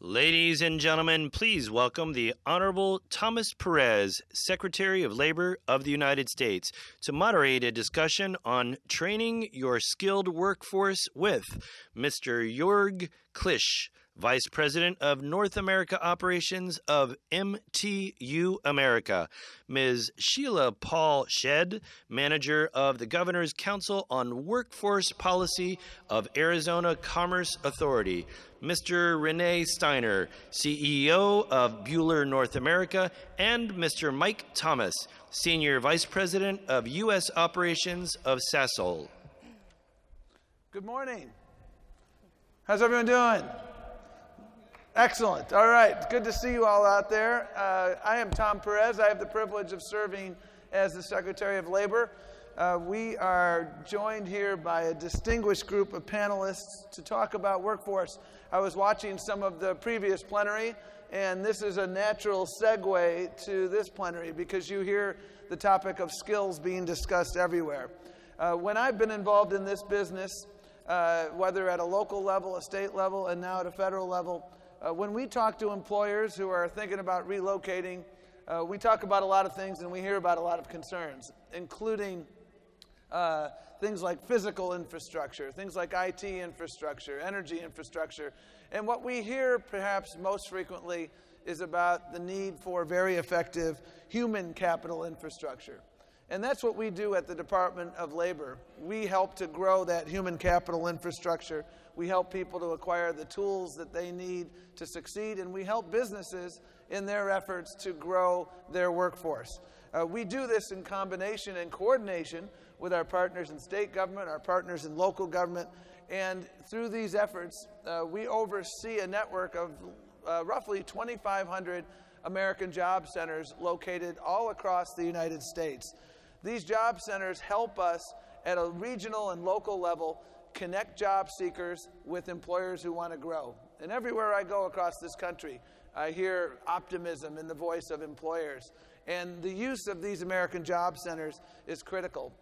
Ladies and gentlemen, please welcome the Honorable Thomas Perez, Secretary of Labor of the United States, to moderate a discussion on training your skilled workforce with Mr. Jörg Klisch, Vice President of North America Operations of MTU America, Ms. Sheila Paul Shedd, Manager of the Governor's Council on Workforce Policy of Arizona Commerce Authority, Mr. Renee Steiner, CEO of Bueller North America, and Mr. Mike Thomas, Senior Vice President of U.S. Operations of Sasol. Good morning. How's everyone doing? Excellent. All right. Good to see you all out there. I am Tom Perez. I have the privilege of serving as the Secretary of Labor. We are joined here by a distinguished group of panelists to talk about workforce. I was watching some of the previous plenary, and this is a natural segue to this plenary because you hear the topic of skills being discussed everywhere. When I've been involved in this business, whether at a local level, a state level, and now at a federal level, when we talk to employers who are thinking about relocating, we talk about a lot of things and we hear about a lot of concerns, including things like physical infrastructure, things like IT infrastructure, energy infrastructure. And what we hear perhaps most frequently is about the need for very effective human capital infrastructure. And that's what we do at the Department of Labor. We help to grow that human capital infrastructure. We help people to acquire the tools that they need to succeed, and we help businesses in their efforts to grow their workforce. We do this in combination and coordination with our partners in state government, our partners in local government, and through these efforts, we oversee a network of roughly 2,500 American job centers located all across the United States. These job centers help us at a regional and local level connect job seekers with employers who want to grow. And everywhere I go across this country, I hear optimism in the voice of employers. And the use of these American job centers is critical.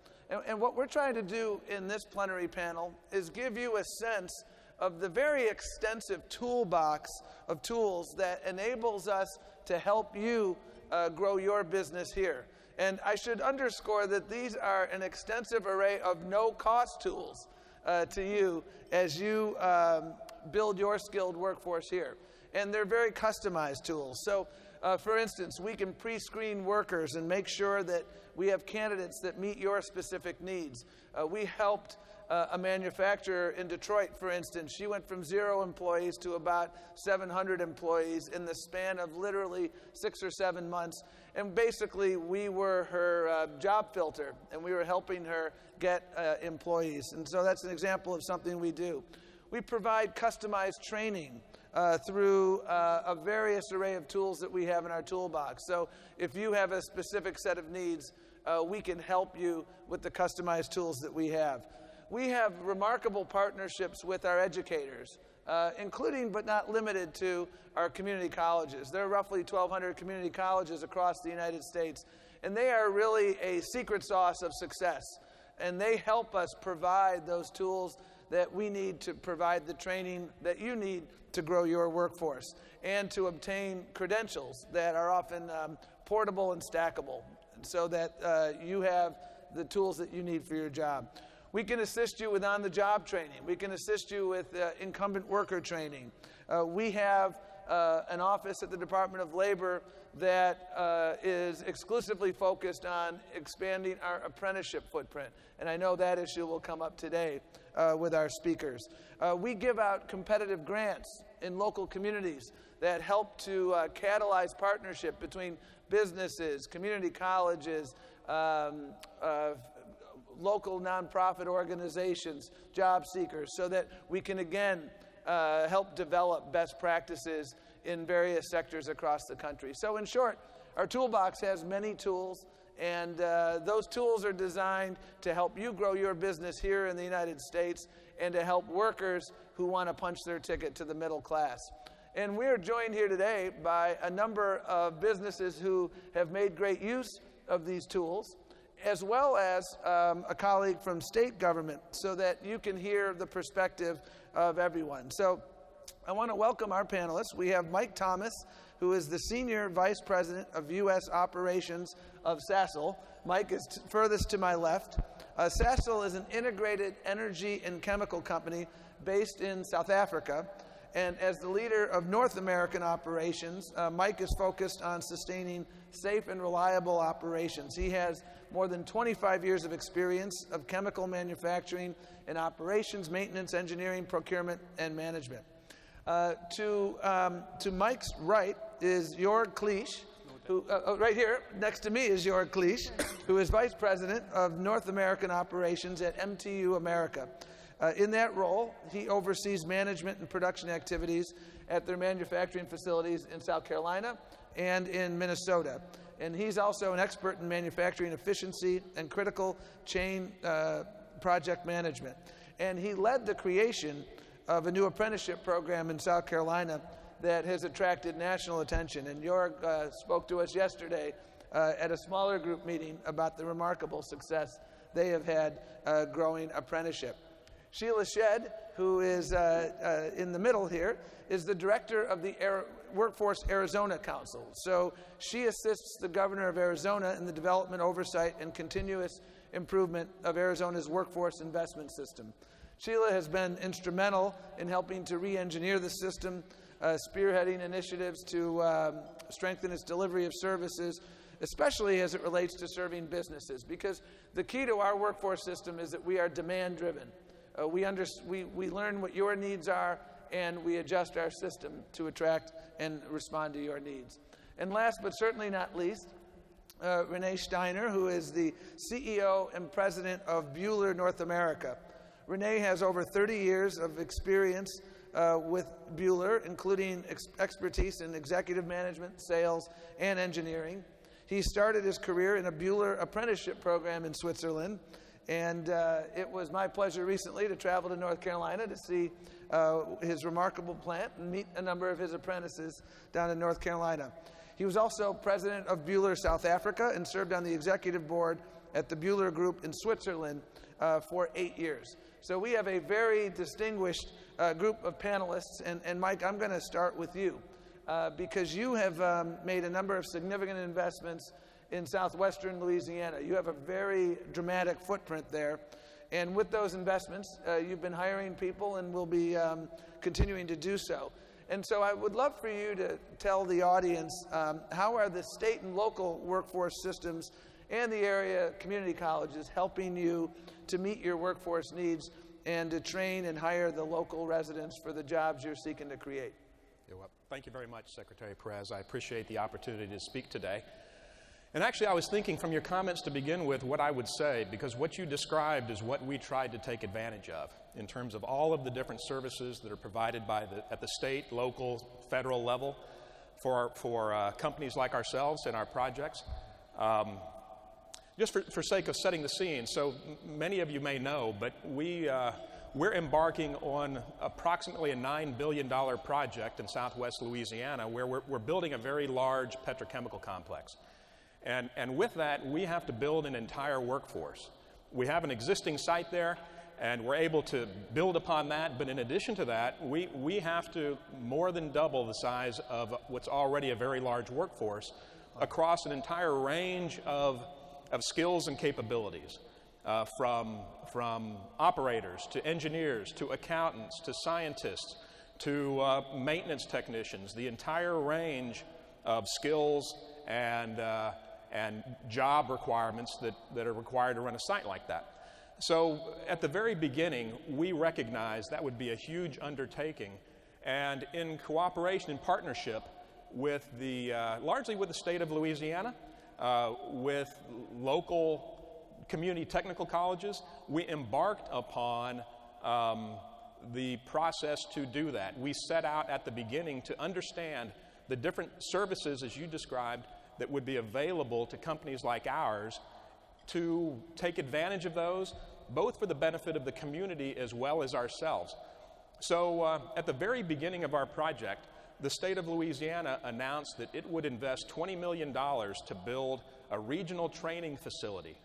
And what we're trying to do in this plenary panel is give you a sense of the very extensive toolbox of tools that enables us to help you grow your business here. And I should underscore that these are an extensive array of no-cost tools to you as you build your skilled workforce here. And they're very customized tools. So, for instance, we can pre-screen workers and make sure that we have candidates that meet your specific needs. We helped a manufacturer in Detroit, for instance. She went from 0 employees to about 700 employees in the span of literally 6 or 7 months. And basically, we were her job filter, and we were helping her get employees. And so that's an example of something we do. We provide customized training through a various array of tools that we have in our toolbox. So if you have a specific set of needs, we can help you with the customized tools that we have. We have remarkable partnerships with our educators, including but not limited to our community colleges. There are roughly 1,200 community colleges across the United States, and they are really a secret sauce of success. And they help us provide those tools that we need to provide the training that you need to grow your workforce and to obtain credentials that are often portable and stackable so that you have the tools that you need for your job. We can assist you with on-the-job training. We can assist you with incumbent worker training. We have an office at the Department of Labor that is exclusively focused on expanding our apprenticeship footprint. And I know that issue will come up today with our speakers. We give out competitive grants in local communities that help to catalyze partnership between businesses, community colleges, local nonprofit organizations, job seekers, so that we can again help develop best practices in various sectors across the country. So in short, our toolbox has many tools, and those tools are designed to help you grow your business here in the United States and to help workers who want to punch their ticket to the middle class. And we are joined here today by a number of businesses who have made great use of these tools, as well as a colleague from state government, so that you can hear the perspective of everyone. So I want to welcome our panelists. We have Mike Thomas, who is the Senior Vice President of U.S. Operations of Sasol. Mike is furthest to my left. Sasol is an integrated energy and chemical company based in South Africa. And as the leader of North American operations, Mike is focused on sustaining safe and reliable operations. He has more than 25 years of experience of chemical manufacturing and operations, maintenance, engineering, procurement, and management. To Mike's right is Jorg Cleesh, who, right here next to me is Jorg Cleesh, who is Vice President of North American Operations at MTU America. In that role, he oversees management and production activities at their manufacturing facilities in South Carolina and in Minnesota. And he's also an expert in manufacturing efficiency and critical chain project management. And he led the creation of a new apprenticeship program in South Carolina that has attracted national attention. And Jorg spoke to us yesterday at a smaller group meeting about the remarkable success they have had growing apprenticeship. Sheila Shedd, who is in the middle here, is the director of the Workforce Arizona Council. So she assists the governor of Arizona in the development, oversight, and continuous improvement of Arizona's workforce investment system. Sheila has been instrumental in helping to re-engineer the system, spearheading initiatives to strengthen its delivery of services, especially as it relates to serving businesses. Because the key to our workforce system is that we are demand-driven. We learn what your needs are, and we adjust our system to attract and respond to your needs. And last but certainly not least, Renee Steiner, who is the CEO and President of Buehler North America. Renee has over 30 years of experience with Buehler, including expertise in executive management, sales, and engineering. He started his career in a Buehler apprenticeship program in Switzerland. And it was my pleasure recently to travel to North Carolina to see his remarkable plant and meet a number of his apprentices down in North Carolina. He was also president of Buehler South Africa and served on the executive board at the Buehler Group in Switzerland for 8 years. So we have a very distinguished group of panelists. And Mike, I'm going to start with you because you have made a number of significant investments in southwestern Louisiana. You have a very dramatic footprint there. And with those investments, you've been hiring people and will be continuing to do so. And so I would love for you to tell the audience how are the state and local workforce systems and the area community colleges helping you to meet your workforce needs and to train and hire the local residents for the jobs you're seeking to create. Yeah, well, thank you very much, Secretary Perez. I appreciate the opportunity to speak today. And actually, I was thinking from your comments to begin with what I would say, because what you described is what we tried to take advantage of in terms of all of the different services that are provided at the state, local, federal level for companies like ourselves and our projects. Just for sake of setting the scene, so many of you may know, but we're embarking on approximately a $9 billion project in southwest Louisiana where we're building a very large petrochemical complex. And with that, we have to build an entire workforce. We have an existing site there, and we're able to build upon that. But in addition to that, we have to more than double the size of what's already a very large workforce across an entire range of skills and capabilities, from operators to engineers to accountants to scientists to maintenance technicians, the entire range of skills and job requirements that are required to run a site like that. So at the very beginning, we recognized that would be a huge undertaking, and in cooperation and partnership with largely with the state of Louisiana, with local community technical colleges, we embarked upon the process to do that. We set out at the beginning to understand the different services, as you described, that would be available to companies like ours to take advantage of those, both for the benefit of the community as well as ourselves. So at the very beginning of our project, the state of Louisiana announced that it would invest $20 million to build a regional training facility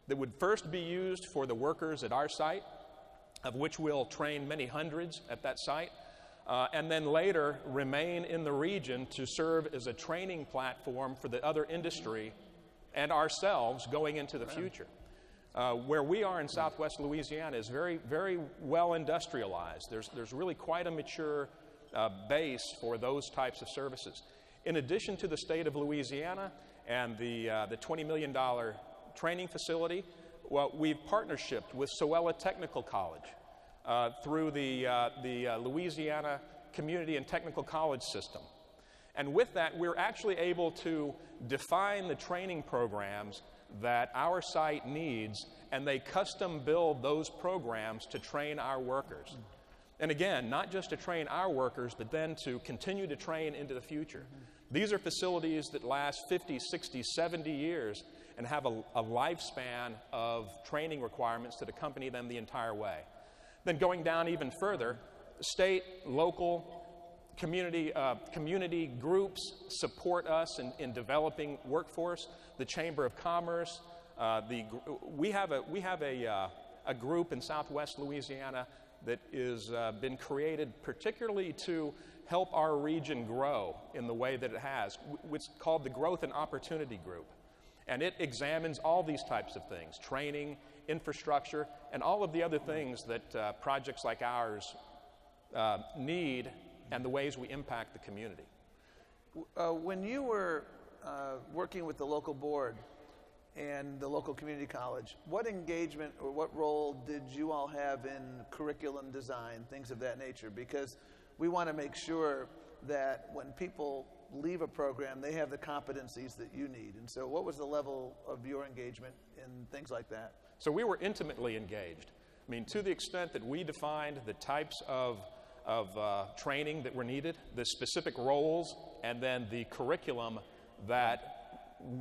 that would first be used for the workers at our site, of which we'll train many hundreds at that site, and then later remain in the region to serve as a training platform for the other industry and ourselves going into the future. Where we are in Southwest Louisiana is very, very well industrialized. There's really quite a mature base for those types of services. In addition to the state of Louisiana and the $20 million training facility, well, we've partnershiped with Soella Technical College through the Louisiana Community and Technical College System. And with that, we're actually able to define the training programs that our site needs, and they custom build those programs to train our workers. And again, not just to train our workers, but then to continue to train into the future. These are facilities that last 50, 60, 70 years and have a lifespan of training requirements that accompany them the entire way. Then going down even further, state, local, community groups support us in developing workforce. The Chamber of Commerce, we have a group in Southwest Louisiana that has been created particularly to help our region grow in the way that it has. It's called the Growth and Opportunity Group. And it examines all these types of things, training, infrastructure, and all of the other things that projects like ours need, and the ways we impact the community. When you were working with the local board and the local community college, what engagement or what role did you all have in curriculum design, things of that nature? Because we want to make sure that when people leave a program, they have the competencies that you need. And so what was the level of your engagement in things like that? So we were intimately engaged. I mean, to the extent that we defined the types of training that were needed, the specific roles, and then the curriculum that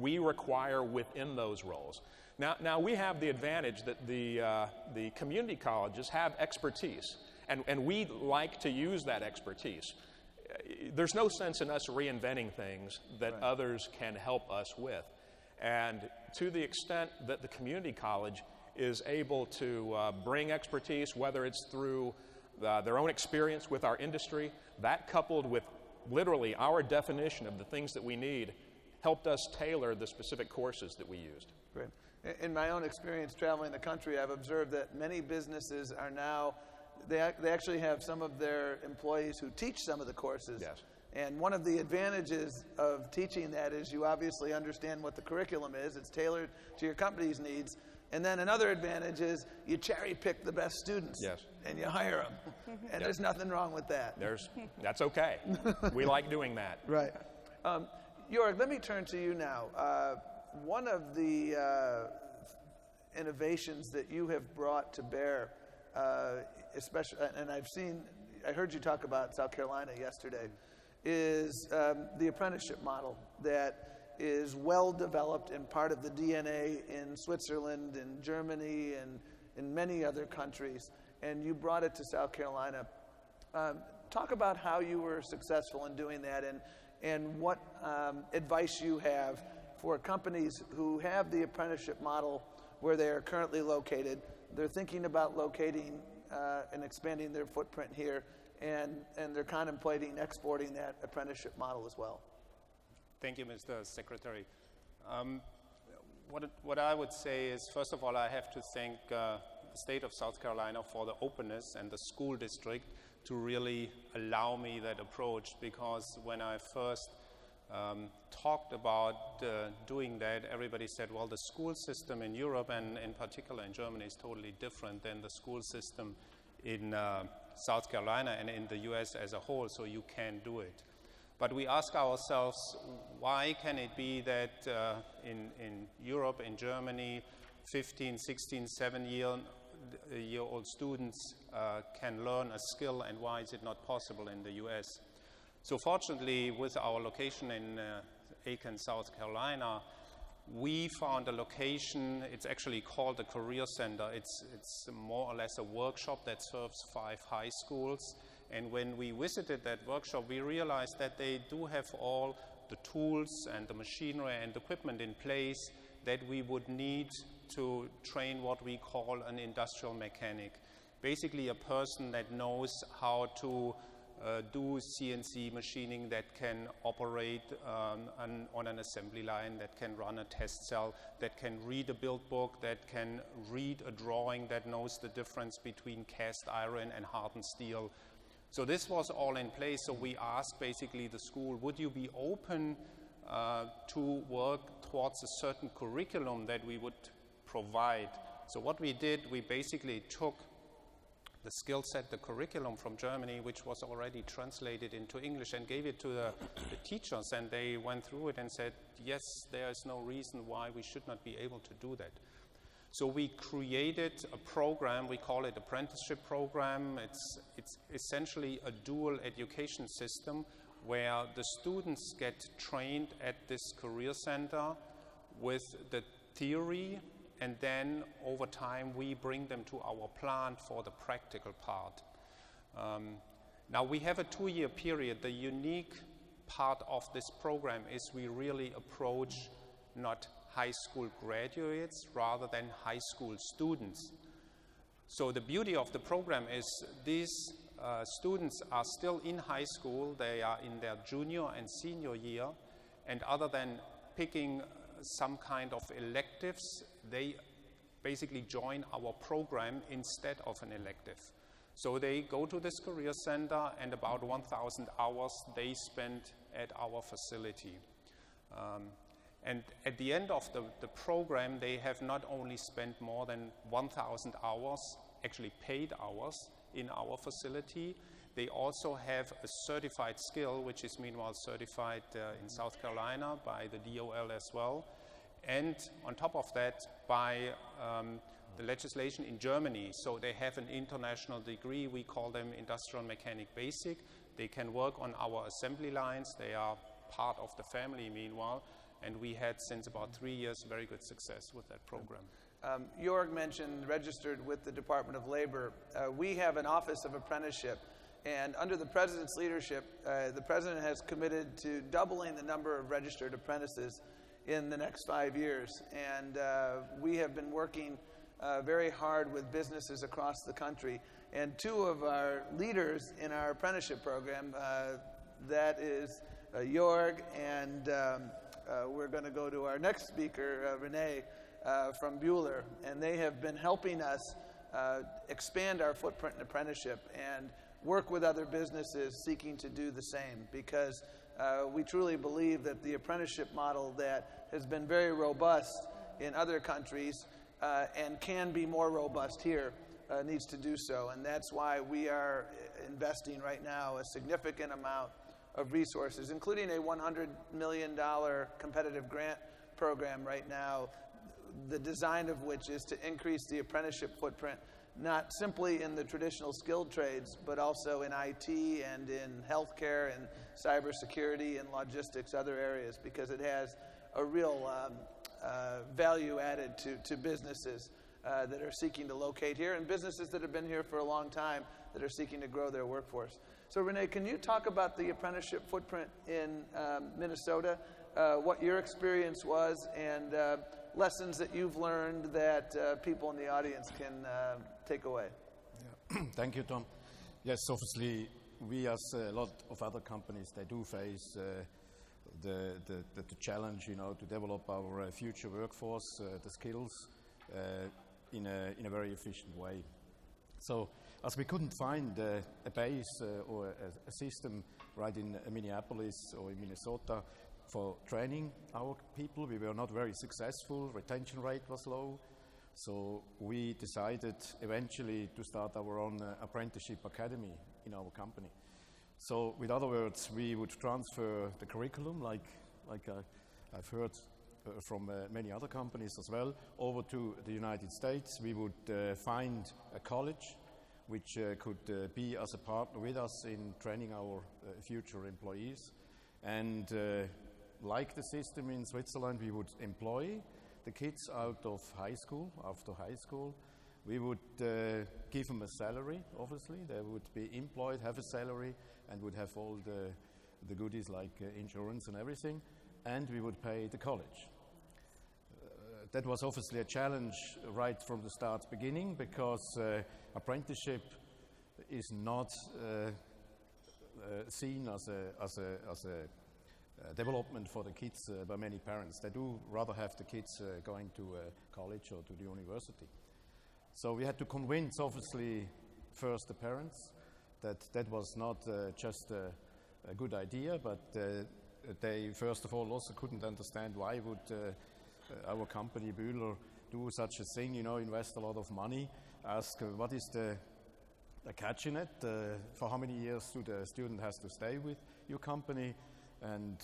we require within those roles. Now we have the advantage that the community colleges have expertise, and we like to use that expertise. There's no sense in us reinventing things that others can help us with. And to the extent that the community college is able to bring expertise, whether it's through their own experience with our industry, that coupled with literally our definition of the things that we need, helped us tailor the specific courses that we used. Great. In my own experience traveling the country, I've observed that many businesses are now, they actually have some of their employees who teach some of the courses. Yes. And one of the advantages of teaching that is you obviously understand what the curriculum is. It's tailored to your company's needs. And then another advantage is you cherry pick the best students. Yes. And you hire them. And there's nothing wrong with that. That's okay. We like doing that. Right. Jorg, let me turn to you now. One of the innovations that you have brought to bear, especially, and I heard you talk about South Carolina yesterday, is the apprenticeship model that is well developed and part of the DNA in Switzerland and Germany and in many other countries, and you brought it to South Carolina. Talk about how you were successful in doing that, and what advice you have for companies who have the apprenticeship model where they are currently located. They're thinking about locating and expanding their footprint here, and they're contemplating exporting that apprenticeship model as well. Thank you, Mr. Secretary. What I would say is, first of all, I have to thank the state of South Carolina for the openness and the school district to really allow me that approach, because when I first talked about doing that, everybody said, well, the school system in Europe and in particular in Germany is totally different than the school system in South Carolina and in the US as a whole, so you can't do it. But we ask ourselves, why can it be that in Europe, in Germany, 15, 16, 7-year-old students can learn a skill, and why is it not possible in the US? So fortunately, with our location in Aiken, South Carolina, we found a location. It's actually called a career center. It's more or less a workshop that serves 5 high schools. And when we visited that workshop, we realized that they do have all the tools and the machinery and equipment in place that we would need to train what we call an industrial mechanic. Basically a person that knows how to do CNC machining, that can operate on an assembly line, that can run a test cell, that can read a build book, that can read a drawing, that knows the difference between cast iron and hardened steel. So this was all in place. So we asked basically the school, would you be open to work towards a certain curriculum that we would provide? So what we did, we basically took the skill set, the curriculum from Germany, which was already translated into English, and gave it to the teachers, and they went through it and said, yes, there is no reason why we should not be able to do that. So we created a program, we call it apprenticeship program. It's essentially a dual education system where the students get trained at this career center with the theory, and then over time we bring them to our plant for the practical part. Now we have a 2-year period. The unique part of this program is we really approach not high school graduates rather than high school students. So the beauty of the program is these students are still in high school. They are in their junior and senior year, and other than picking some kind of electives, they basically join our program instead of an elective. So they go to this career center, and about 1,000 hours they spend at our facility. And at the end of the program, they have not only spent more than 1,000 hours, actually paid hours, in our facility, they also have a certified skill, which is meanwhile certified in South Carolina by the DOL as well. And on top of that, by the legislation in Germany. So they have an international degree. We call them Industrial Mechanic Basic. They can work on our assembly lines. They are part of the family meanwhile. And we had, since about 3 years, very good success with that program. Jorg mentioned registered with the Department of Labor. We have an Office of Apprenticeship. And under the President's leadership, the President has committed to doubling the number of registered apprentices in the next 5 years. And we have been working very hard with businesses across the country. And 2 of our leaders in our apprenticeship program, that is Jorg, and we're going to go to our next speaker, Renee, from Bueller. And they have been helping us expand our footprint in apprenticeship and work with other businesses seeking to do the same, because we truly believe that the apprenticeship model that has been very robust in other countries and can be more robust here needs to do so. And that's why we are investing right now a significant amount of resources, including a $100 million competitive grant program right now, the design of which is to increase the apprenticeship footprint, not simply in the traditional skilled trades, but also in IT and in healthcare and cybersecurity and logistics, other areas, because it has a real value added to businesses that are seeking to locate here, and businesses that have been here for a long time that are seeking to grow their workforce. So Renee, can you talk about the apprenticeship footprint in Minnesota, what your experience was, and lessons that you've learned that people in the audience can take away? Yeah. Thank you, Tom. Yes, obviously, we as a lot of other companies, they do face the challenge, to develop our future workforce, the skills, in a very efficient way. So, as we couldn't find a base or a system right in Minneapolis or in Minnesota for training our people, we were not very successful. Retention rate was low. So we decided eventually to start our own apprenticeship academy in our company. So with other words, we would transfer the curriculum, like I've heard from many other companies as well, over to the United States. We would find a college which could be as a partner with us in training our future employees. And like the system in Switzerland, we would employ the kids out of high school, after high school. We would give them a salary, obviously. They would be employed, have a salary, and would have all the goodies like insurance and everything. And we would pay the college. That was obviously a challenge right from the start beginning, because apprenticeship is not seen as a development for the kids by many parents. They do rather have the kids going to college or to the university. So we had to convince, obviously, first the parents that was not just a good idea, but they first of all also couldn't understand why would our company Bühler do such a thing, invest a lot of money, ask what is the catch in it, for how many years do the student has to stay with your company. And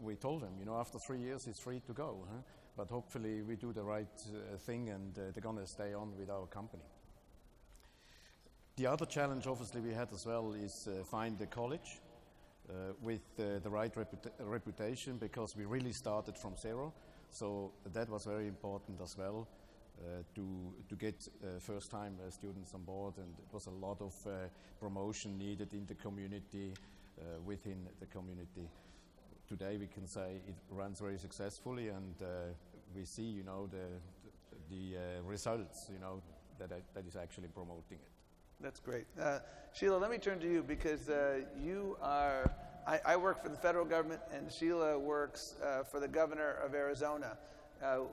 we told them, after 3 years it's free to go, but hopefully we do the right thing, and they're going to stay on with our company. The other challenge obviously we had as well is find a college with the right reputation, because we really started from zero. So that was very important as well, to get first-time students on board, and it was a lot of promotion needed in the community, within the community. Today we can say it runs very successfully, and we see, the results, that is actually promoting it. That's great. Sheila, let me turn to you, because you are, I work for the federal government, and Sheila works for the governor of Arizona,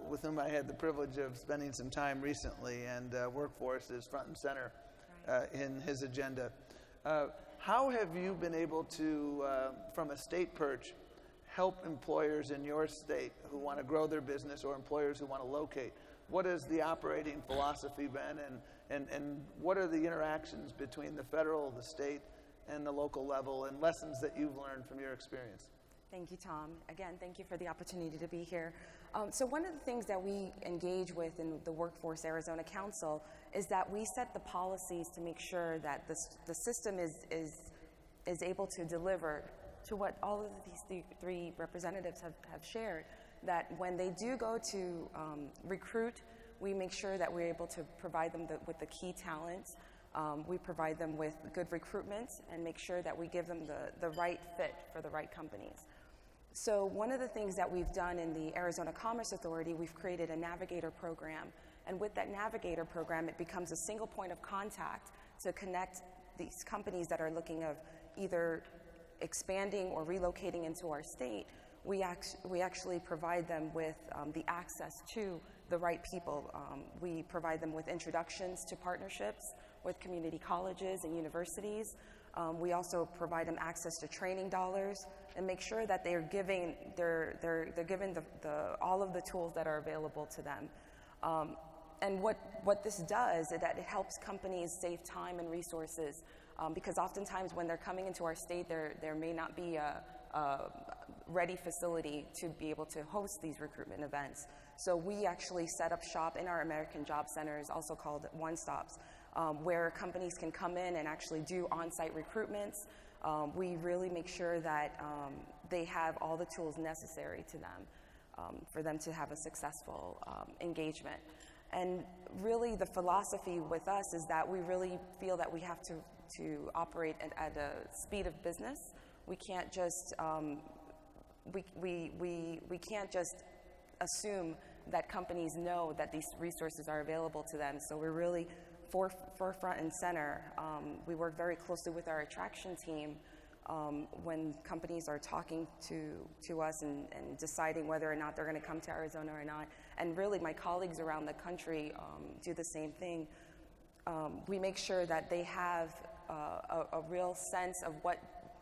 with whom I had the privilege of spending some time recently, and workforce is front and center in his agenda. How have you been able to, from a state perch, help employers in your state who want to grow their business, or employers who want to locate? What has the operating philosophy been, and what are the interactions between the federal, the state, and the local level, and lessons that you've learned from your experience? Thank you, Tom. Again, thank you for the opportunity to be here. So one of the things that we engage with in the Workforce Arizona Council is that we set the policies to make sure that the system is able to deliver to what all of these three representatives have shared, that when they do go to recruit, we make sure that we're able to provide them with the key talents. We provide them with good recruitment and make sure that we give them the right fit for the right companies. So one of the things that we've done in the Arizona Commerce Authority, we've created a Navigator program. And with that Navigator program, it becomes a single point of contact to connect these companies that are looking of either expanding or relocating into our state. We actually provide them with the access to the right people. We provide them with introductions to partnerships with community colleges and universities. We also provide them access to training dollars and make sure that they're given all of the tools that are available to them. And what this does is that it helps companies save time and resources, because oftentimes when they're coming into our state, there may not be a ready facility to be able to host these recruitment events. So we actually set up shop in our American Job Centers, also called one-stops, where companies can come in and actually do on-site recruitments. We really make sure that they have all the tools necessary to them for them to have a successful engagement. And really the philosophy with us is that we really feel that we have to operate at a speed of business. We can't just we can't just assume that companies know that these resources are available to them. So we're really forefront and center. We work very closely with our attraction team when companies are talking to us and deciding whether or not they're going to come to Arizona or not. And really my colleagues around the country do the same thing. We make sure that they have a real sense of what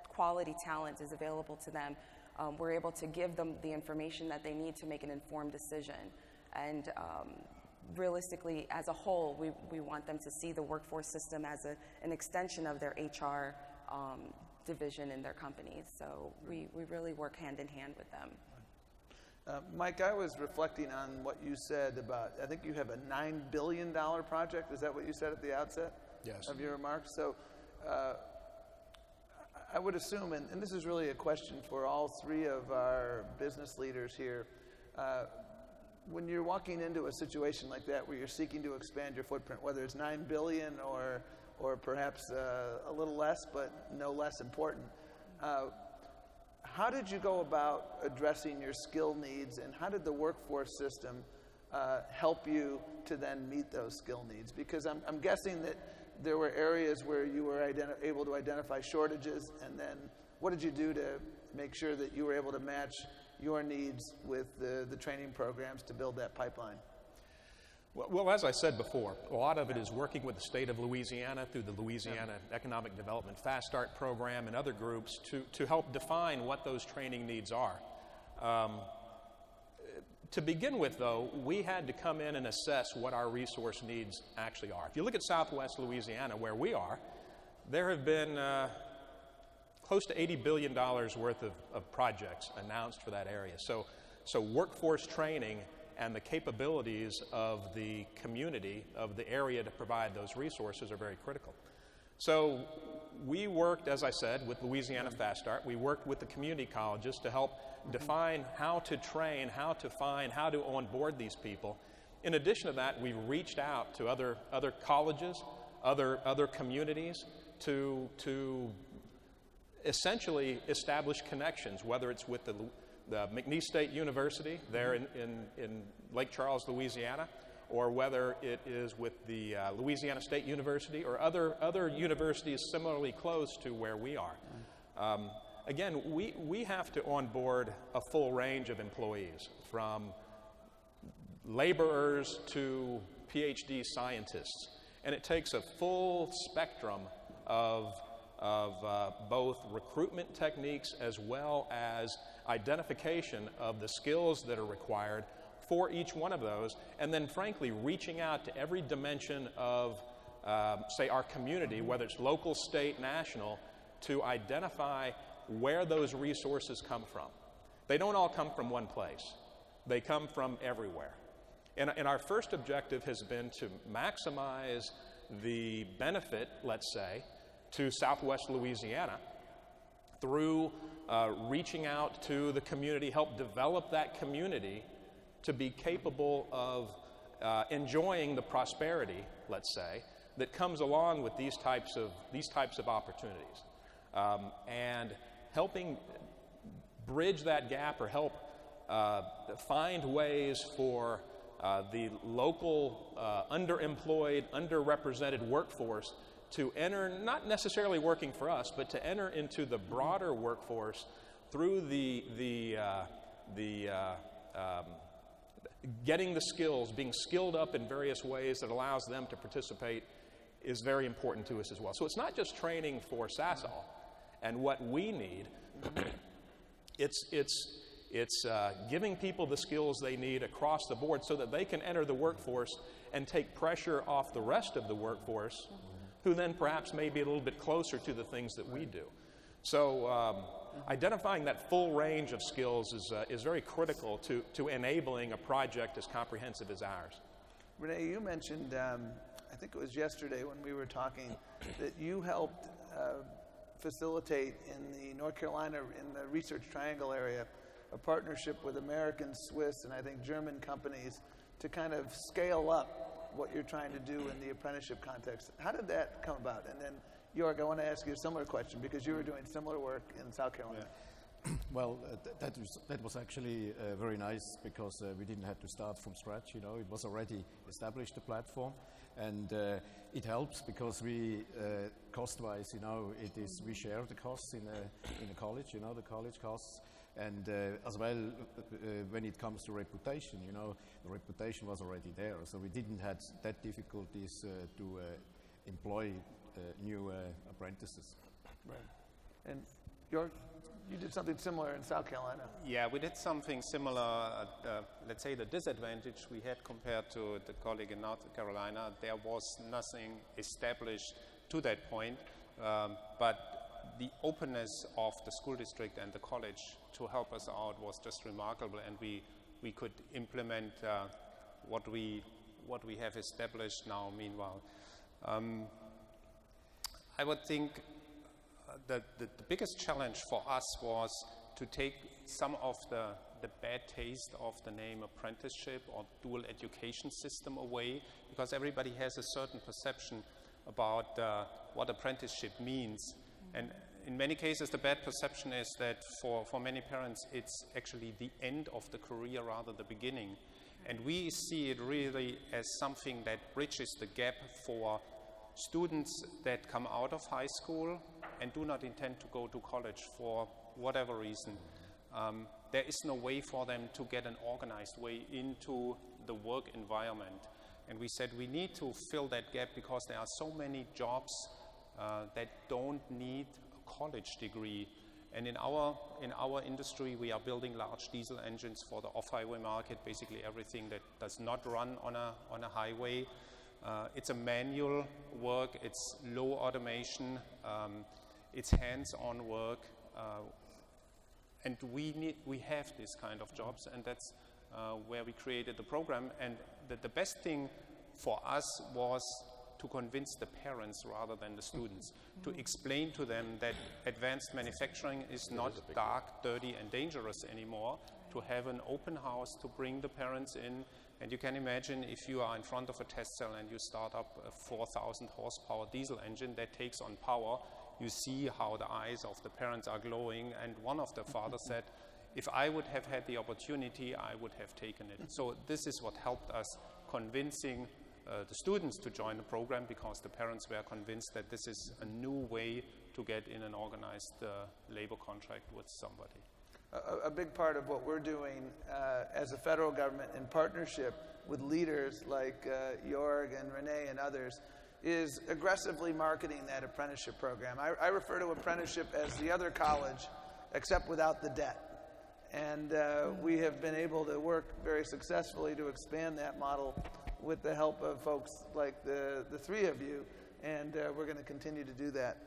quality talent is available to them. We're able to give them the information that they need to make an informed decision. And realistically, as a whole, we want them to see the workforce system as an extension of their HR division in their companies. So we really work hand in hand with them. Mike, I was reflecting on what you said about, I think you have a $9 billion project. Is that what you said at the outset? Yes. Of your remarks? So I would assume, and this is really a question for all three of our business leaders here, when you're walking into a situation like that where you're seeking to expand your footprint, whether it's $9 billion or perhaps a little less, but no less important, how did you go about addressing your skill needs, and how did the workforce system help you to then meet those skill needs? Because I'm guessing that there were areas where you were able to identify shortages, and then what did you do to make sure that you were able to match your needs with the training programs to build that pipeline? Well, as I said before, a lot of it is working with the state of Louisiana through the Louisiana Economic Development Fast Start Program and other groups to help define what those training needs are. To begin with, though, we had to come in and assess what our resource needs actually are. If you look at Southwest Louisiana, where we are, there have been close to $80 billion worth of projects announced for that area. So workforce training and the capabilities of the community, of the area to provide those resources are very critical. So we worked, as I said, with Louisiana Fast Start. We worked with the community colleges to help define how to train, how to find, how to onboard these people. In addition to that, we reached out to other colleges, other communities to essentially establish connections, whether it's with the McNeese State University there in Lake Charles, Louisiana, or whether it is with the Louisiana State University or other universities similarly close to where we are. Again, we have to onboard a full range of employees, from laborers to PhD scientists, and it takes a full spectrum of both recruitment techniques as well as identification of the skills that are required for each one of those, and then frankly reaching out to every dimension of, say, our community, whether it's local, state, national, to identify where those resources come from. They don't all come from one place. They come from everywhere. And our first objective has been to maximize the benefit, let's say, to Southwest Louisiana through reaching out to the community, help develop that community to be capable of enjoying the prosperity, let's say, that comes along with these types of opportunities, and helping bridge that gap or help find ways for the local underemployed, underrepresented workforce to enter, not necessarily working for us, but to enter into the broader workforce through getting the skills, being skilled up in various ways that allows them to participate is very important to us as well. So it's not just training for SASOL and what we need. It's giving people the skills they need across the board so that they can enter the workforce and take pressure off the rest of the workforce, who then perhaps may be a little bit closer to the things that we do. So identifying that full range of skills is very critical to enabling a project as comprehensive as ours. Renee, you mentioned, I think it was yesterday when we were talking, that you helped facilitate in the North Carolina, in the Research Triangle area, a partnership with American, Swiss, and I think German companies to kind of scale up what you're trying to do in the apprenticeship context. How did that come about? And then, York, I want to ask you a similar question because you were doing similar work in South Carolina. Yeah. Well, that was actually very nice because we didn't have to start from scratch. You know, it was already established, the platform, and it helps because we cost-wise, you know, we share the costs in a college. You know, the college costs. And as well, when it comes to reputation, you know, the reputation was already there, so we didn't have that difficulties to employ new apprentices. Right. And York, you did something similar in South Carolina. Yeah, we did something similar. Let's say the disadvantage we had compared to the colleague in North Carolina, there was nothing established to that point, but the openness of the school district and the college to help us out was just remarkable, and we could implement what we have established now. Meanwhile, I would think that the biggest challenge for us was to take some of the bad taste of the name apprenticeship or dual education system away, because everybody has a certain perception about what apprenticeship means. And in many cases, the bad perception is that for many parents, it's actually the end of the career rather than the beginning. And we see it really as something that bridges the gap for students that come out of high school and do not intend to go to college for whatever reason. There is no way for them to get an organized way into the work environment. And we said we need to fill that gap because there are so many jobs that don't need a college degree. And in our industry, we are building large diesel engines for the off-highway market, basically everything that does not run on a highway. It's a manual work, it's low automation, it's hands-on work, and we have this kind of jobs, and that's where we created the program. And the best thing for us was to convince the parents rather than the students, to explain to them that advanced manufacturing is not dark, dirty, and dangerous anymore, to have an open house to bring the parents in. And you can imagine if you are in front of a test cell and you start up a 4,000 horsepower diesel engine that takes on power, you see how the eyes of the parents are glowing. And one of the fathers said, if I would have had the opportunity, I would have taken it. So this is what helped us convincing the students to join the program, because the parents were convinced that this is a new way to get in an organized labor contract with somebody. A big part of what we're doing as a federal government in partnership with leaders like Jorg and Renee and others is aggressively marketing that apprenticeship program. I refer to apprenticeship as the other college, except without the debt. And we have been able to work very successfully to expand that model with the help of folks like the three of you, and we're going to continue to do that.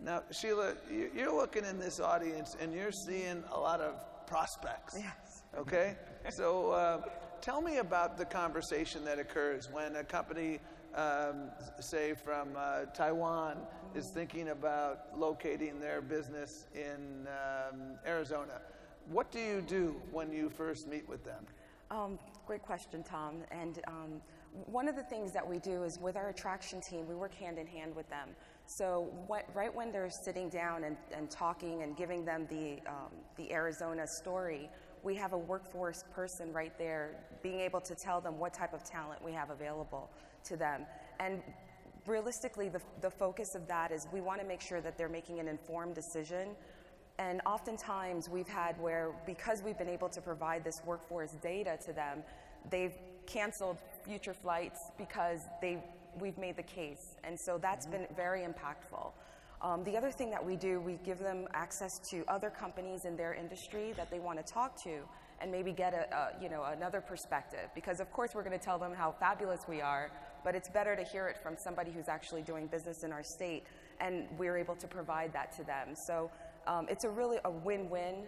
Now, Sheila, you're looking in this audience and you're seeing a lot of prospects. Yes. Okay? So tell me about the conversation that occurs when a company, say from Taiwan, is thinking about locating their business in Arizona. What do you do when you first meet with them? Great question, Tom. And one of the things that we do is with our attraction team, we work hand in hand with them. So right when they're sitting down and talking and giving them the Arizona story, we have a workforce person right there being able to tell them what type of talent we have available to them. And realistically, the focus of that is we want to make sure that they're making an informed decision. And oftentimes we've had where, because we've been able to provide this workforce data to them, they've canceled future flights because we've made the case. And so that's been very impactful. The other thing that we do, we give them access to other companies in their industry that they want to talk to and maybe get another perspective. Because of course we're going to tell them how fabulous we are, but it's better to hear it from somebody who's actually doing business in our state, and we're able to provide that to them. So it's really a win-win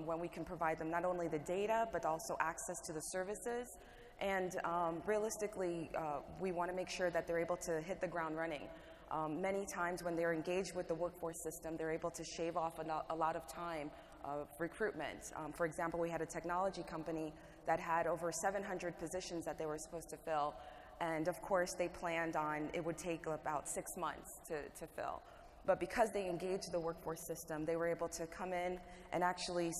when we can provide them not only the data, but also access to the services. And realistically, we want to make sure that they're able to hit the ground running. Many times when they're engaged with the workforce system, they're able to shave off a lot of time of recruitment. For example, we had a technology company that had over 700 positions that they were supposed to fill. And of course, they planned on it would take about 6 months to fill. But because they engaged the workforce system, they were able to come in and actually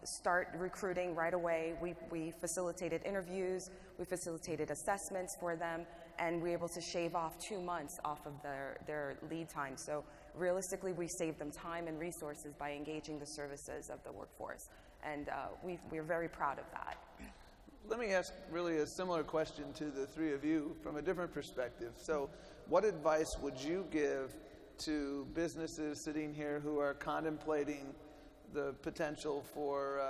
start recruiting right away. We facilitated interviews, we facilitated assessments for them, and we were able to shave off 2 months off of their lead time. So realistically, we saved them time and resources by engaging the services of the workforce. And we're very proud of that. Let me ask really a similar question to the three of you from a different perspective. So what advice would you give to businesses sitting here who are contemplating the potential for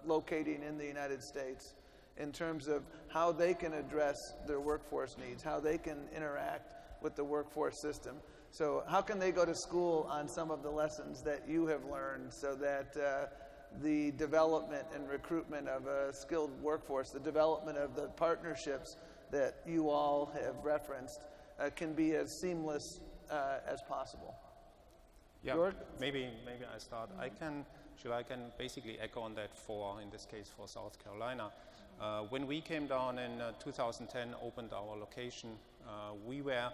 locating in the United States in terms of how they can address their workforce needs, how they can interact with the workforce system? So how can they go to school on some of the lessons that you have learned so that the development and recruitment of a skilled workforce, the development of the partnerships that you all have referenced can be as seamless as possible? Yeah, Jorg? maybe I start. I can basically echo on that in this case for South Carolina. When we came down in 2010, opened our location, we were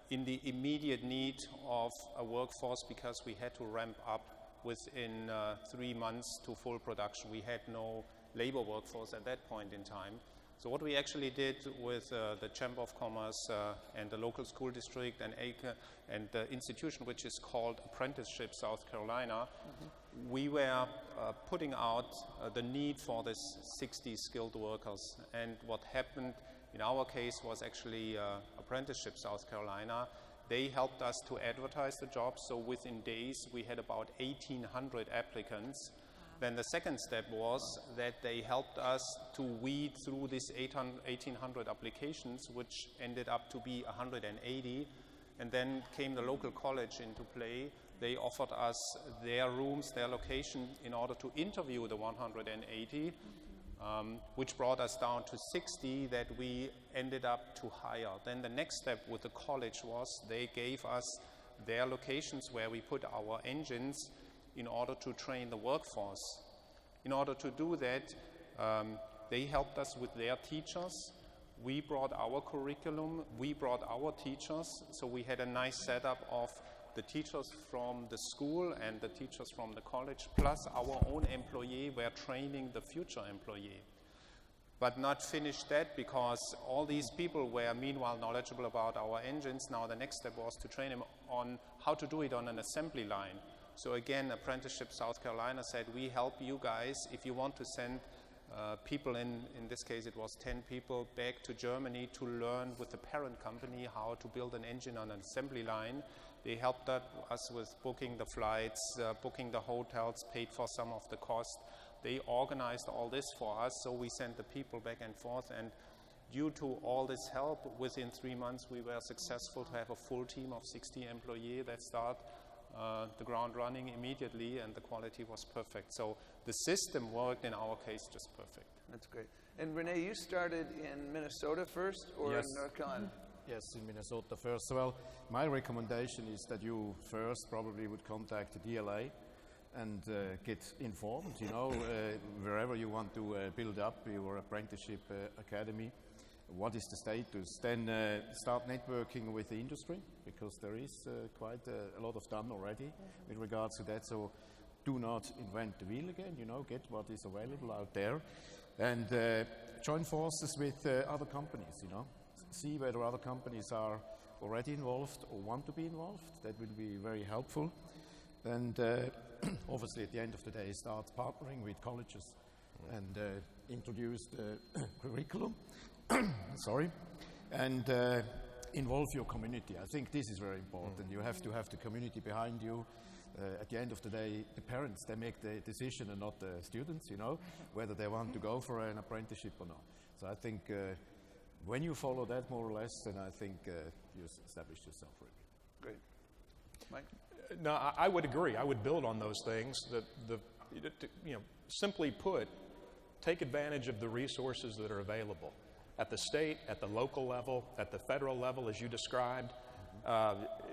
in the immediate need of a workforce because we had to ramp up within 3 months to full production. We had no labor workforce at that point in time. So what we actually did with the Chamber of Commerce and the local school district and the institution which is called Apprenticeship South Carolina, we were putting out the need for this 60 skilled workers. And what happened in our case was actually Apprenticeship South Carolina. They helped us to advertise the jobs, so within days we had about 1,800 applicants. Then the second step was that they helped us to weed through these 1,800 applications, which ended up to be 180. And then came the local college into play. They offered us their rooms, their location, in order to interview the 180, which brought us down to 60 that we ended up to hire. Then the next step with the college was they gave us their locations where we put our engines in order to train the workforce. In order to do that, they helped us with their teachers. We brought our curriculum, we brought our teachers, so we had a nice setup of the teachers from the school and the teachers from the college, plus our own employee were training the future employee. But not finished that, because all these people were meanwhile knowledgeable about our engines. Now the next step was to train them on how to do it on an assembly line. So again, Apprenticeship South Carolina said, we help you guys if you want to send people in this case it was 10 people, back to Germany to learn with the parent company how to build an engine on an assembly line. They helped us with booking the flights, booking the hotels, paid for some of the cost. They organized all this for us, so we sent the people back and forth, and due to all this help, within 3 months we were successful to have a full team of 60 employees that start the ground running immediately, and the quality was perfect. So the system worked in our case just perfect. That's great. And Renee, you started in Minnesota first, or Yes. in North Carolina? Yes, in Minnesota first. Well, my recommendation is that you first probably would contact the DLA and get informed, you know, wherever you want to build up your apprenticeship academy. What is the status? Then start networking with the industry, because there is quite a lot of done already with regards to that. So do not invent the wheel again, you know, get what is available out there. And join forces with other companies, you know. See whether other companies are already involved or want to be involved. That will be very helpful. And obviously at the end of the day, start partnering with colleges and introduce the curriculum. Sorry, and involve your community. I think this is very important. You have to have the community behind you. At the end of the day, the parents, they make the decision and not the students, you know, whether they want to go for an apprenticeship or not. So I think when you follow that more or less, then I think you establish yourself really. Great. Mike? No, I would agree. I would build on those things. Simply put, take advantage of the resources that are available at the state, at the local level, at the federal level, as you described.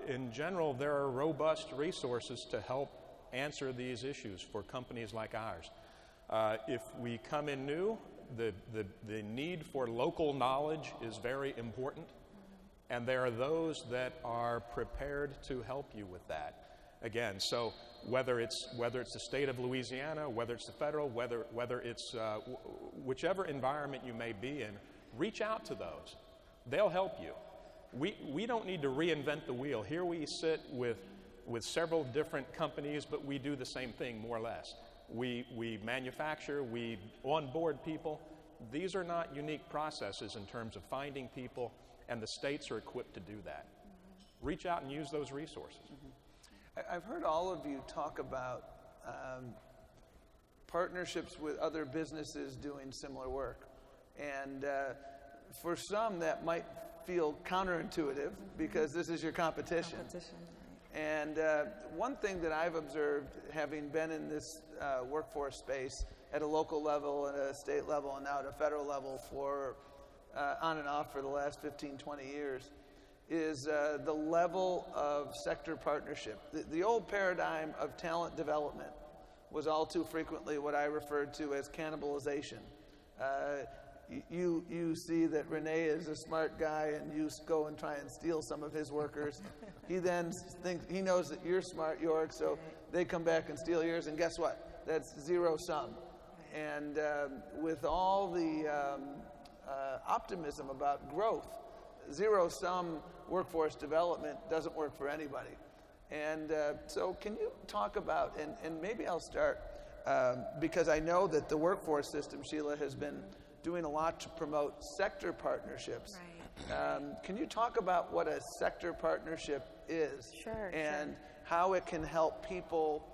In general, there are robust resources to help answer these issues for companies like ours. If we come in new, the need for local knowledge is very important, and there are those that are prepared to help you with that. Again, so whether it's the state of Louisiana, whether it's the federal, whether it's whichever environment you may be in, reach out to those. They'll help you. We don't need to reinvent the wheel. Here we sit with several different companies, but we do the same thing more or less. We manufacture, we onboard people. These are not unique processes in terms of finding people, and the states are equipped to do that. Reach out and use those resources. I've heard all of you talk about partnerships with other businesses doing similar work. And for some, that might feel counterintuitive because this is your competition. And one thing that I've observed, having been in this workforce space at a local level, at a state level, and now at a federal level for on and off for the last 15, 20 years, is the level of sector partnership. The old paradigm of talent development was all too frequently what I referred to as cannibalization. You see that Rene is a smart guy and you go and try and steal some of his workers. He then thinks, he knows that you're smart, York, so they come back and steal yours, and guess what? That's zero sum. And with all the optimism about growth. Zero-sum workforce development doesn't work for anybody. And so can you talk about, and maybe I'll start, because I know that the workforce system, Sheila, has been doing a lot to promote sector partnerships. Right. Can you talk about what a sector partnership is? Sure. And how it can help people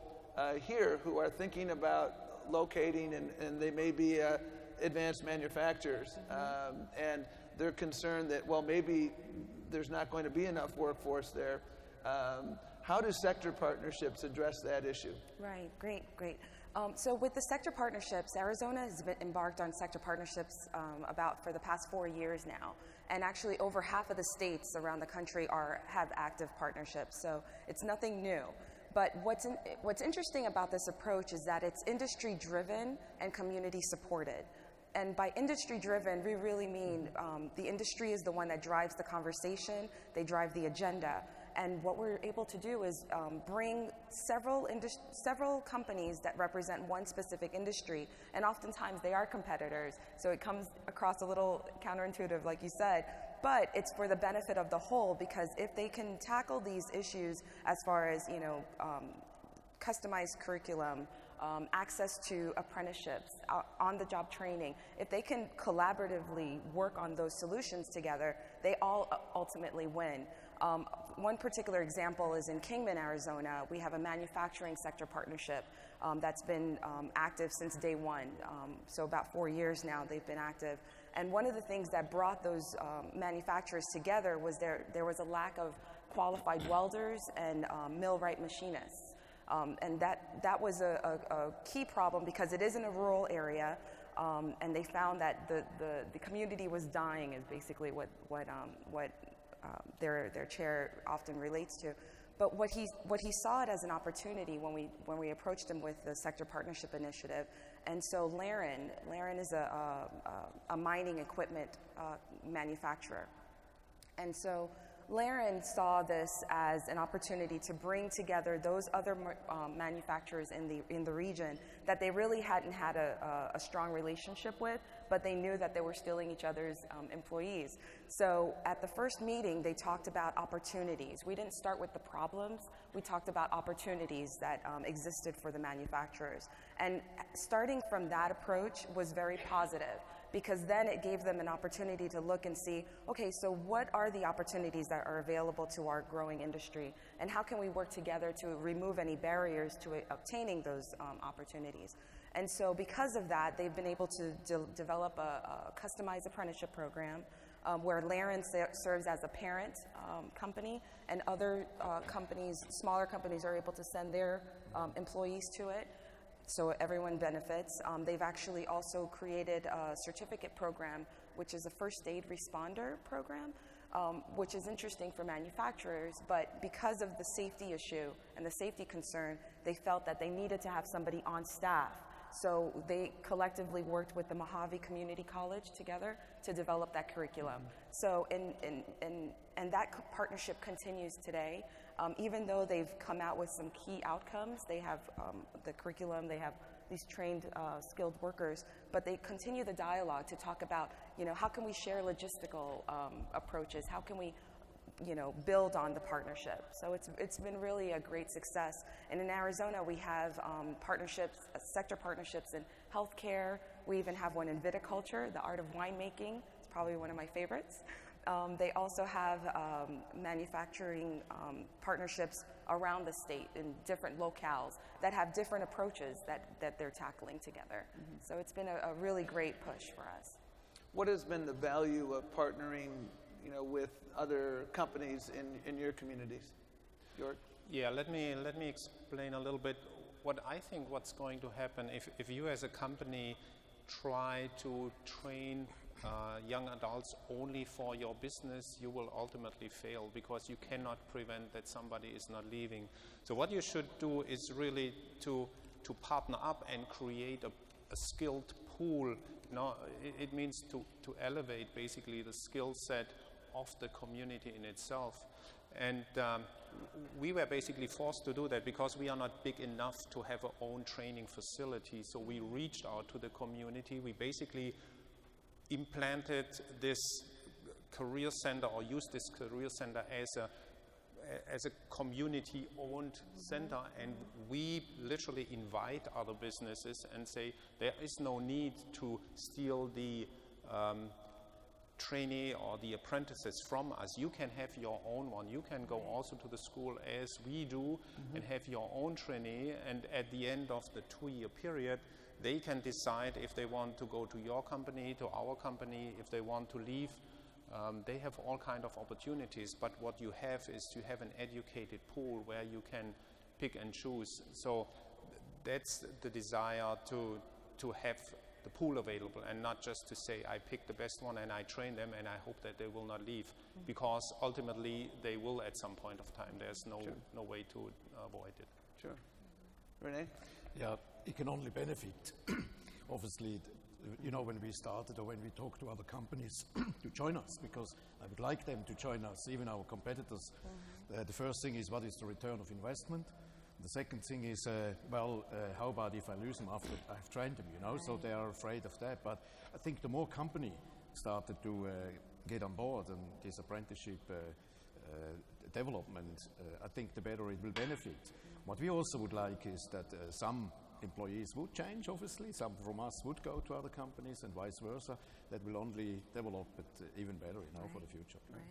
here who are thinking about locating, and they may be advanced manufacturers, and they're concerned that, well, maybe there's not going to be enough workforce there. How do sector partnerships address that issue? Right, great. So with the sector partnerships, Arizona has been embarked on sector partnerships for the past 4 years now. And actually over half of the states around the country have active partnerships, so it's nothing new. But what's interesting about this approach is that it's industry-driven and community-supported. And by industry-driven, we really mean the industry is the one that drives the conversation, they drive the agenda. And what we're able to do is bring several companies that represent one specific industry, and oftentimes they are competitors, so it comes across a little counterintuitive, like you said, but it's for the benefit of the whole, because if they can tackle these issues as far as, customized curriculum, access to apprenticeships, on-the-job training, if they can collaboratively work on those solutions together, they all ultimately win. One particular example is in Kingman, Arizona. We have a manufacturing sector partnership that's been active since day one. So about 4 years now they've been active. And one of the things that brought those manufacturers together was there was a lack of qualified welders and millwright machinists. And that was a key problem because it is in a rural area, and they found that the community was dying is basically what their chair often relates to. But what he saw it as an opportunity when we approached him with the sector partnership initiative. And so Laren is a mining equipment manufacturer. And so Laren saw this as an opportunity to bring together those other manufacturers in the region that they really hadn't had a strong relationship with, but they knew that they were stealing each other's employees. So at the first meeting, they talked about opportunities. We didn't start with the problems. We talked about opportunities that existed for the manufacturers. And starting from that approach was very positive, because then it gave them an opportunity to look and see, okay, so what are the opportunities that are available to our growing industry, and how can we work together to remove any barriers to obtaining those opportunities? And so because of that, they've been able to develop a customized apprenticeship program where Laren serves as a parent company, and other companies, smaller companies, are able to send their employees to it. So everyone benefits. They've actually also created a certificate program, which is a first aid responder program, which is interesting for manufacturers, but because of the safety issue and the safety concern, they felt that they needed to have somebody on staff. So they collectively worked with the Mojave Community College together to develop that curriculum. So and that partnership continues today. Even though they've come out with some key outcomes, they have the curriculum, they have these trained skilled workers, but they continue the dialogue to talk about, how can we share logistical approaches? How can we, build on the partnership? So it's been really a great success. And in Arizona, we have partnerships, sector partnerships in healthcare. We even have one in viticulture, the art of winemaking. It's probably one of my favorites. They also have manufacturing partnerships around the state in different locales that have different approaches that they're tackling together. Mm-hmm. So it's been a really great push for us. What has been the value of partnering, with other companies in your communities? York? Yeah, let me explain a little bit what's going to happen if you as a company try to train young adults only for your business. You will ultimately fail, because you cannot prevent that somebody is not leaving. So what you should do is really to partner up and create a skilled pool. It means to elevate basically the skill set of the community in itself. And we were basically forced to do that because we are not big enough to have our own training facility. So we reached out to the community. We basically implanted this career center or used this career center as a community-owned center, and we literally invite other businesses and say there is no need to steal the trainee or the apprentices from us. You can have your own one. You can go also to the school as we do and have your own trainee, and at the end of the 2-year period they can decide if they want to go to your company, to our company, if they want to leave. They have all kind of opportunities, but what you have is you have an educated pool where you can pick and choose. So that's the desire to have the pool available, and not just to say I pick the best one and I train them and I hope that they will not leave, because ultimately they will at some point of time. There's no way to avoid it. Sure. Renee? Yeah, it can only benefit. Obviously, you know, when we started or when we talked to other companies to join us, because I would like them to join us, even our competitors. The first thing is, what is the return of investment? The second thing is, how about if I lose them after I've trained them, you know? So they are afraid of that. But I think the more company started to get on board and this apprenticeship development, I think the better it will benefit. What we also would like is that some employees would change, obviously. Some from us would go to other companies and vice versa. That will only develop it even better, you know, for the future. Right.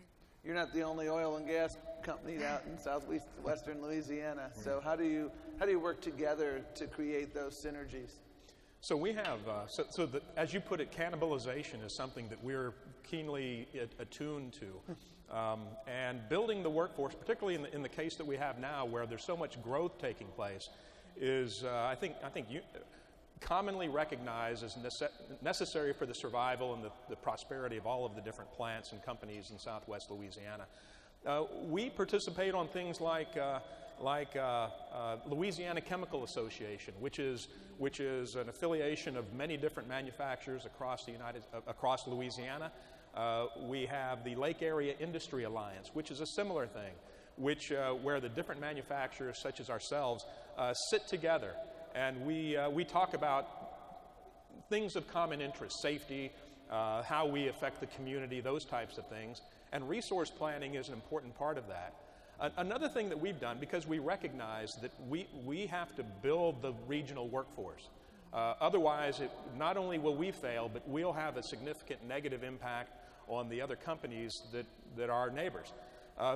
You're not the only oil and gas company out in southwestern Louisiana. So how do you work together to create those synergies? So we have, as you put it, cannibalization is something that we're keenly attuned to. And building the workforce, particularly in the case that we have now, where there's so much growth taking place, is I think commonly recognized as necessary for the survival and the prosperity of all of the different plants and companies in Southwest Louisiana. We participate on things like Louisiana Chemical Association, which is an affiliation of many different manufacturers across Louisiana. We have the Lake Area Industry Alliance, which is a similar thing, where the different manufacturers, such as ourselves, sit together, and we talk about things of common interest: safety, how we affect the community, those types of things. And resource planning is an important part of that. Another thing that we've done, because we recognize that we have to build the regional workforce. Otherwise, not only will we fail, but we'll have a significant negative impact on the other companies that are neighbors.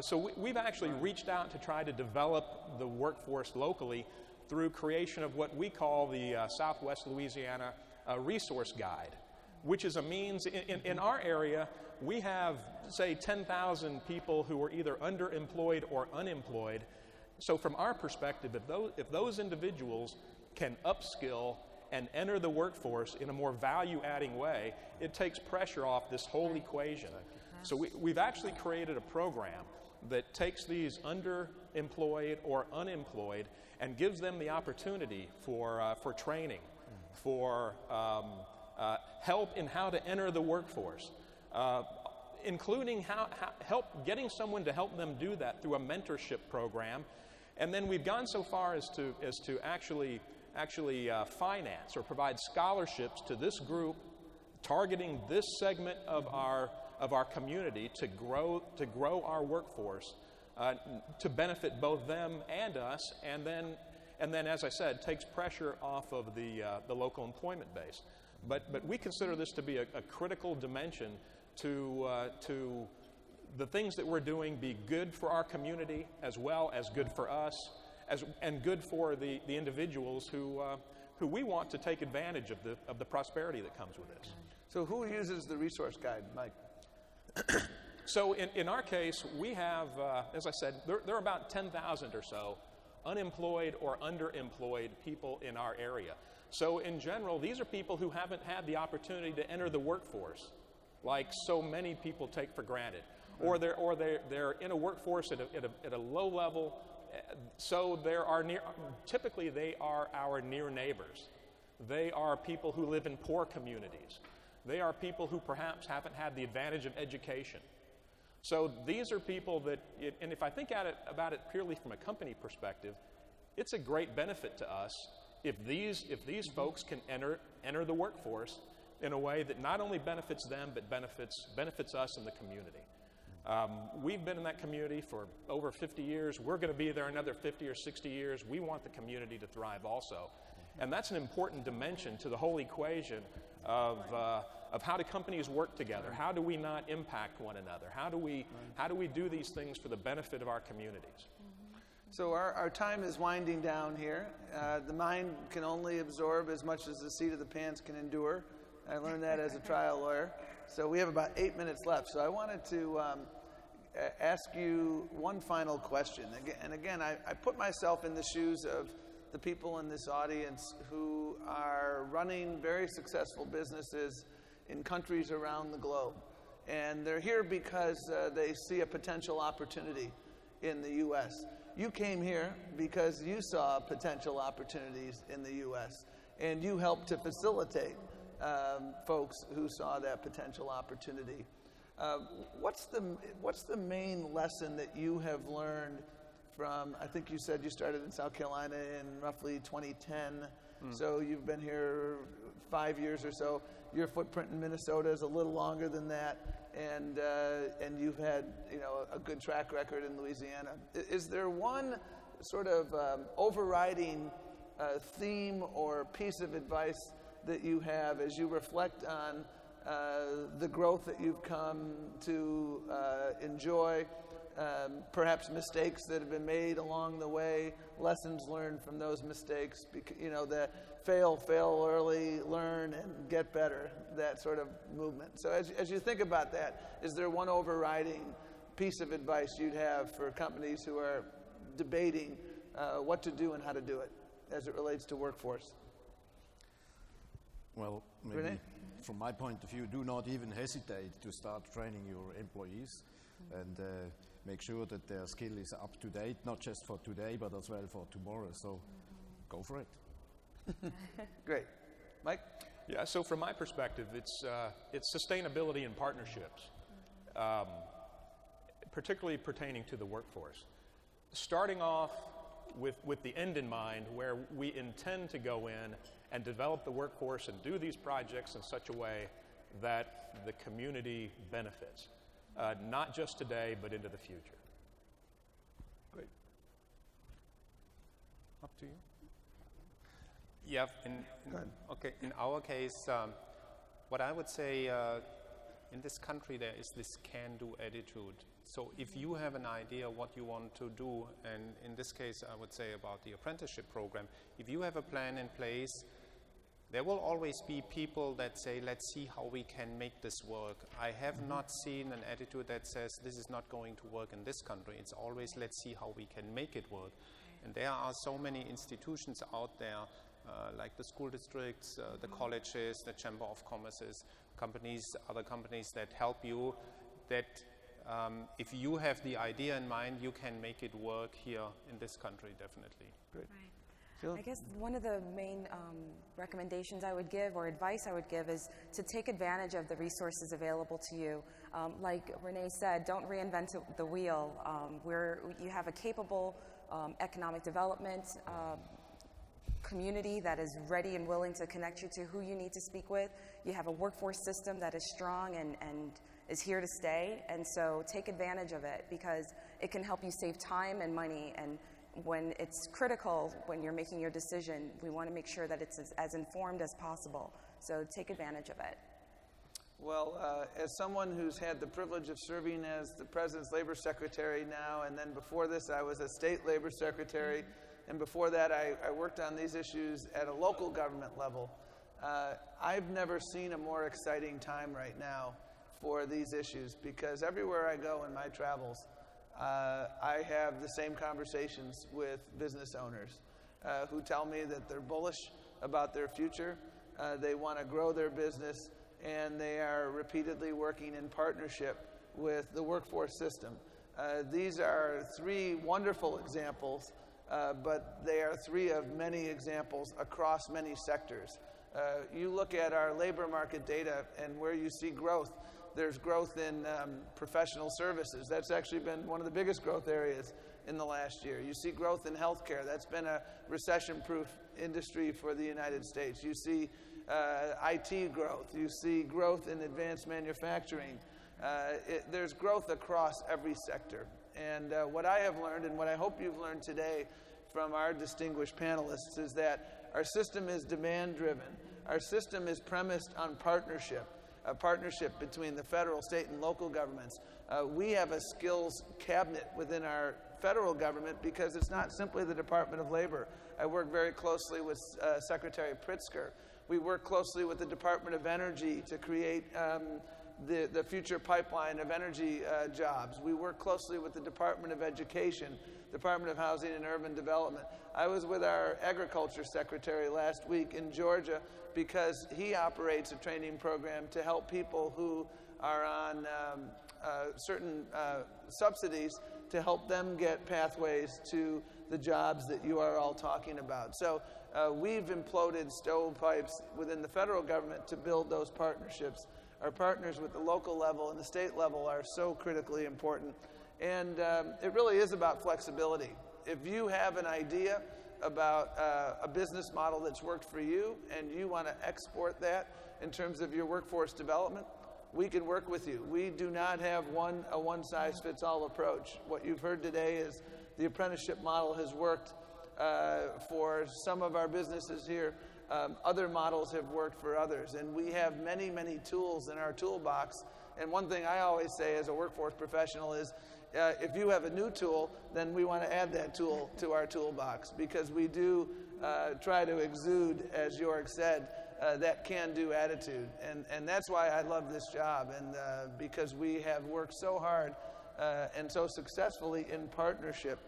So we've actually reached out to try to develop the workforce locally through creation of what we call the Southwest Louisiana Resource Guide, which is a means. In our area, we have, say, 10,000 people who are either underemployed or unemployed. So from our perspective, if those individuals can upskill and enter the workforce in a more value-adding way, it takes pressure off this whole equation. So we've actually created a program that takes these underemployed or unemployed and gives them the opportunity for training, for help in how to enter the workforce, including getting someone to help them do that through a mentorship program. And then we've gone so far as to actually finance or provide scholarships to this group, targeting this segment of our community to grow our workforce, to benefit both them and us, and then, as I said, takes pressure off of the local employment base. But we consider this to be a critical dimension to the things that we're doing be good for our community as well as good for us, and good for the individuals who we want to take advantage of the prosperity that comes with this. So who uses the resource guide, Mike? So in our case, we have, as I said, there are about 10,000 or so unemployed or underemployed people in our area. So in general, these are people who haven't had the opportunity to enter the workforce, like so many people take for granted, or they're in a workforce at a low level. So typically they are our near neighbors. They are people who live in poor communities. They are people who perhaps haven't had the advantage of education. So these are people that, and if I think about it purely from a company perspective, it's a great benefit to us if these folks can enter the workforce in a way that not only benefits them, but benefits us in the community. We've been in that community for over 50 years. We're going to be there another 50 or 60 years. We want the community to thrive also. And that's an important dimension to the whole equation of how do companies work together? How do we not impact one another? How do we do these things for the benefit of our communities? So our time is winding down here. The mind can only absorb as much as the seat of the pants can endure. I learned that as a trial lawyer. So we have about 8 minutes left. So I wanted to ask you one final question. And again, I put myself in the shoes of the people in this audience who are running very successful businesses in countries around the globe. And they're here because they see a potential opportunity in the U.S. You came here because you saw potential opportunities in the U.S. and you helped to facilitate folks who saw that potential opportunity. What's the main lesson that you have learned from, I think you said you started in South Carolina in roughly 2010, so you've been here 5 years or so. Your footprint in Minnesota is a little longer than that, and you've had a good track record in Louisiana. Is there one sort of overriding theme or piece of advice that you have as you reflect on the growth that you've come to enjoy, perhaps mistakes that have been made along the way, lessons learned from those mistakes, the fail early, learn, and get better, that sort of movement. So as you think about that, is there one overriding piece of advice you'd have for companies who are debating what to do and how to do it as it relates to workforce? Well, maybe from my point of view, do not even hesitate to start training your employees and make sure that their skill is up to date, not just for today, but as well for tomorrow. So go for it. Great. Mike? Yeah, so from my perspective, it's sustainability and partnerships, particularly pertaining to the workforce. Starting off with the end in mind, where we intend to go in and develop the workforce and do these projects in such a way that the community benefits, not just today, but into the future. Great. Up to you. Yeah, in our case, what I would say, in this country there is this can-do attitude. So if you have an idea what you want to do, and in this case I would say about the apprenticeship program, if you have a plan in place, there will always be people that say, let's see how we can make this work. I have not seen an attitude that says this is not going to work in this country. It's always, let's see how we can make it work. And there are so many institutions out there, like the school districts, the colleges, the Chamber of Commerce's, other companies that help you, that if you have the idea in mind, you can make it work here in this country, definitely. Great. I guess one of the main recommendations I would give, or advice I would give, is to take advantage of the resources available to you. Like Renee said, don't reinvent the wheel. You have a capable economic development community that is ready and willing to connect you to who you need to speak with. You have a workforce system that is strong and is here to stay, and so take advantage of it, because it can help you save time and money. And when it's critical, when you're making your decision, we want to make sure that it's as informed as possible. So take advantage of it. Well, as someone who's had the privilege of serving as the President's Labor Secretary now, and then before this I was a State Labor Secretary, and before that I worked on these issues at a local government level, I've never seen a more exciting time right now for these issues, because everywhere I go in my travels, I have the same conversations with business owners who tell me that they're bullish about their future, they want to grow their business, and they are repeatedly working in partnership with the workforce system. These are three wonderful examples, but they are three of many examples across many sectors. You look at our labor market data and where you see growth. There's growth in professional services. That's actually been one of the biggest growth areas in the last year. You see growth in healthcare. That's been a recession-proof industry for the United States. You see IT growth. You see growth in advanced manufacturing. There's growth across every sector. And what I have learned, and what I hope you've learned today from our distinguished panelists, is that our system is demand-driven. Our system is premised on partnership, a partnership between the federal, state, and local governments. We have a skills cabinet within our federal government because it's not simply the Department of Labor. I work very closely with Secretary Pritzker. We work closely with the Department of Energy to create the future pipeline of energy jobs. We work closely with the Department of Education, Department of Housing and Urban Development. I was with our Agriculture Secretary last week in Georgia because he operates a training program to help people who are on certain subsidies to help them get pathways to the jobs that you are all talking about. So we've imploded stovepipes within the federal government to build those partnerships. Our partners with the local level and the state level are so critically important. And it really is about flexibility. If you have an idea about a business model that's worked for you and you want to export that in terms of your workforce development, we can work with you. We do not have a one-size-fits-all approach. What you've heard today is the apprenticeship model has worked for some of our businesses here. Other models have worked for others, and we have many, many tools in our toolbox. And one thing I always say as a workforce professional is, if you have a new tool, then we want to add that tool to our toolbox, because we do try to exude, as York said, that can-do attitude. And that's why I love this job, and because we have worked so hard and so successfully in partnership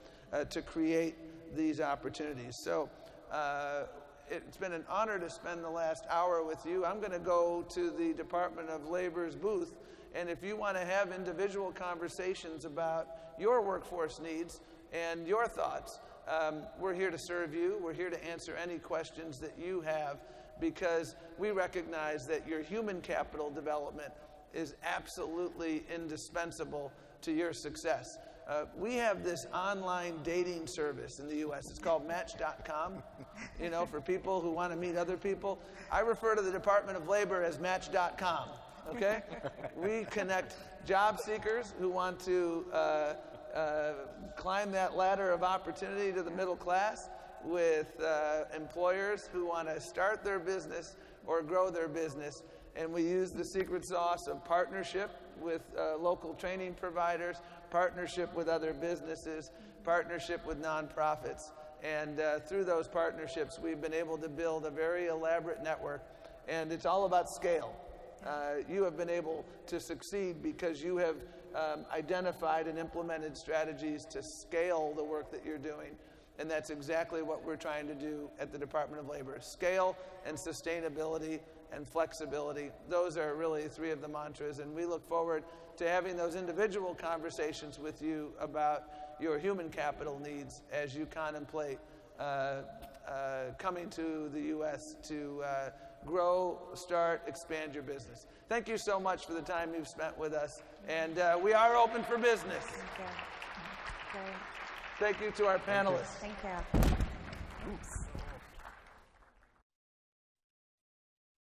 to create these opportunities. So it's been an honor to spend the last hour with you. I'm going to go to the Department of Labor's booth, and if you want to have individual conversations about your workforce needs and your thoughts, we're here to serve you. We're here to answer any questions that you have, because we recognize that your human capital development is absolutely indispensable to your success. We have this online dating service in the U.S. It's called Match.com, for people who want to meet other people. I refer to the Department of Labor as Match.com, okay? We connect job seekers who want to climb that ladder of opportunity to the middle class with employers who want to start their business or grow their business. And we use the secret sauce of partnership with local training providers, partnership with other businesses, partnership with nonprofits. And through those partnerships, we've been able to build a very elaborate network. And it's all about scale. You have been able to succeed because you have identified and implemented strategies to scale the work that you're doing. And that's exactly what we're trying to do at the Department of Labor. Scale and sustainability and flexibility. Those are really three of the mantras, and we look forward to having those individual conversations with you about your human capital needs as you contemplate coming to the U.S. to grow, start, expand your business. Thank you so much for the time you've spent with us, and we are open for business. Thank you. Thank you to our panelists. Thank you. Oops.